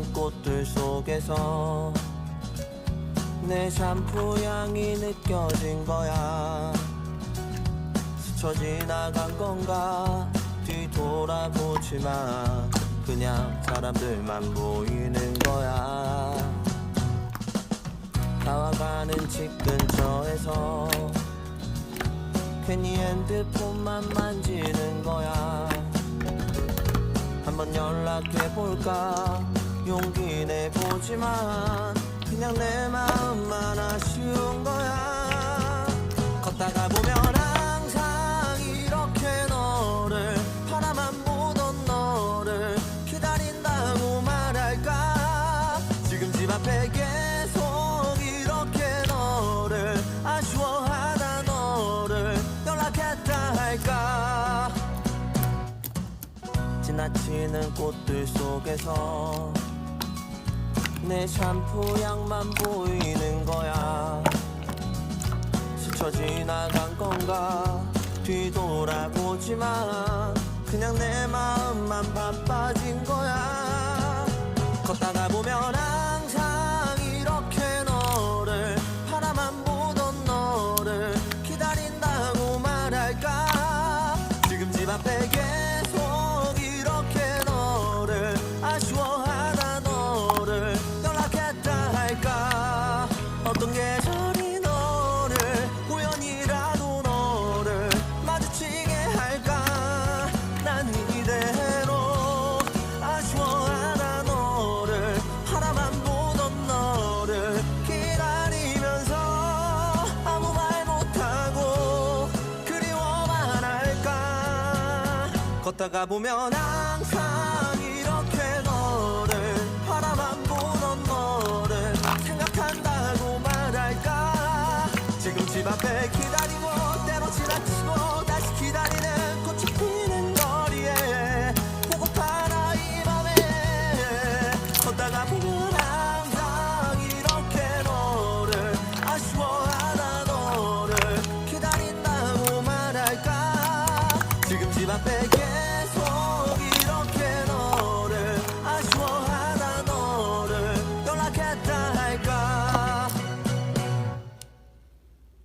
지나치는 꽃들 속에서 내 샴푸 향이 느껴진 거야. 스쳐 지나간 건가 뒤돌아보지만 그냥 사람들만 보이는 거야. 다와가는 집 근처에서 괜히 핸드폰만 만지는 거야. 한번 연락해볼까 용기 내보지만 그냥 내 마음만 아쉬운 거야. 걷다가 보면 항상 이렇게 너를 바라만 보던 너를 기다린다고 말할까. 지금 집 앞에 계속 이렇게 너를 아쉬워하다 너를 연락했다 할까. 지나치는 꽃들 속에서 내 샴푸 향만 보이는 거야. 스쳐 지나간 건가 뒤돌아보지만 그냥 내 마음만 바빠진 거야. 걷다가 보면 항상 이렇게 너를 바라만 보던 너를 기다린다고 말할까. 지금 집 앞에 계속 이렇게 너를 아쉬워하다 너를 연락했다 할까. 어떤 계절이 너를 우연이라도 너를 마주치게 할까. 난 이대로 아쉬워하다 너를 바라만 보던 너를 기다리면서 아무 말 못하고 그리워만 할까. 걷다가 보면 항상 이렇게 너를 바라만 보던 너를 생각한다고 말할까. 지금 집 앞에 기다리고 때로 지나치고 다시 기다리는 꽃이 피는 거리에 보고파라 이 밤에. 걷다가 보면 항상 이렇게 너를 아쉬워하다 너를 기다린다고 말할까. 지금 집 앞에